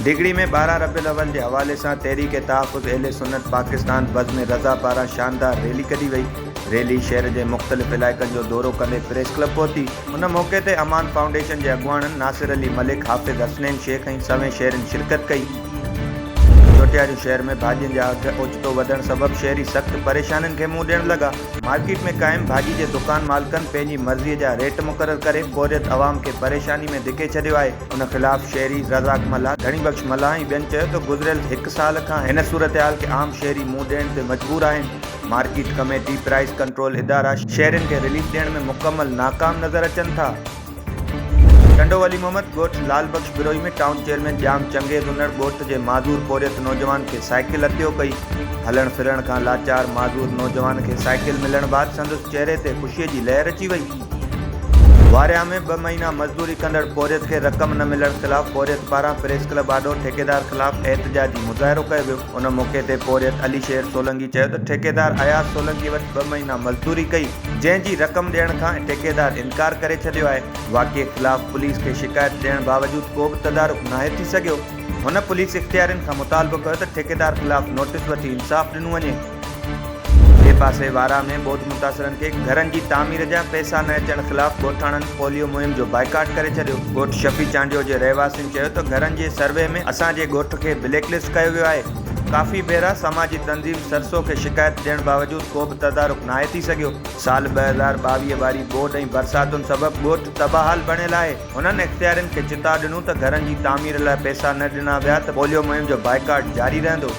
डिगड़ी में 12 रबीउल अव्वल के हवाले से तहरीक तहफ़्फ़ुज़ अहले सुन्नत पाकिस्तान बज़्म रज़ा पारां शानदार रैली कढी वई। रैली शहर के मुख़्तलिफ़ इलाक़नि जो दौरो कंदे प्रेस क्लब पहुती। उन मौक़े ते अमान फाउंडेशन के अगुवाणनि नासिर अली मलिक, हाफ़िज़ हसनैन शेख ऐं सवें शहरनि शिरकत कई। चोटियारू शहर में भाॼियुनि जा अघ ओचितो वधण सबब शहरी सख्त परेशानियुनि खे मुंहुं ॾियण लगा। मार्केट में कायम भाॼी के दुकान मालिकनि पंहिंजी मर्ज़ीअ जा रेट मुक़रर करे पोरियत अवाम के परेशानी में धिके छॾियो आहे। उन ख़िलाफ़ शहरी रज़ाक मल्हा, धणी बख़्श मल्हा ऐं ॿियनि चयो त गुज़िरियल 1 साल खां हिन सूरतहाल के आम शहरी मुंहुं ॾियण ते मजबूर आहिनि। मार्केट कमेटी, प्राइस कंट्रोल इदारा शहरनि के रिलीफ ॾियण में मुकम्मल नाकाम नज़र अचनि था। टंडो वली मोहम्मद ॻोठ लाल बख्श बिरोई में टाउन चेयरमैन जाम चंगेज़ हुनर ॻोठ के माज़ूर पोरियत नौजवान के साइकिल अतियो कई। हलण फिरण का लाचार माज़ूर नौजवान के साइकिल मिलण बाद संदसि चेहरे ते खुशी की लहर अची वई। वारिया में 2 महीना मजदूरी कंदड़ पोरियत के रक़म न मिलण खिलाफ पोरियत पारां प्रेस क्लब आडो ठेकेदार खिलाफ एहतजाजी मुज़ाहिरो कयो वियो। उन मौक़े ते पोरियत अली शेर सोलंकी चयो त ठेकेदार अयाज़ सोलंकी वटि 2 महीना मजदूरी कई, जंहिंजी रक़म ॾियण खां ठेकेदार इनकार करे छॾियो आहे। वाक़िए खिलाफ पुलिस के शिकायत ॾियण बावजूद को भी तदारुक नाहे थी सघियो। हुन पुलिस इख्तियारियुनि खां मुतालबो कयो त ठेकेदार खिलाफ नोटिस वठी इंसाफ़ ॾिनो वञे। ॿिए पासे वारा में ॿोॾि मुतासिरनि के घरनि की तामीर जा पैसा न अचण खिलाफ ॻोठाणनि पोलियो मुहिम जो बाइकाट करे छॾियो। ॻोठ शफ़ी चांडियो के रहवासियुनि चयो त घरनि के सर्वे में असांजे ॻोठ के ब्लैकलिस्ट कयो वियो आहे। काफ़ी भेरा समाजी तंज़ीम सरसो के शिकायत ॾियण बावजूद को भी तदारुक नाहे थी सघियो। साल 2022 वारी ॿोॾि ऐं बरसातुनि सबब ॻोठ तबाहाल बणियल आहे। हुननि इख्तियारियुनि खे चिता ॾिनो त घरनि की तामीर लाइ पैसा न ॾिना विया त पोलियो मुहिम जो बाइकाट जारी रहंदो।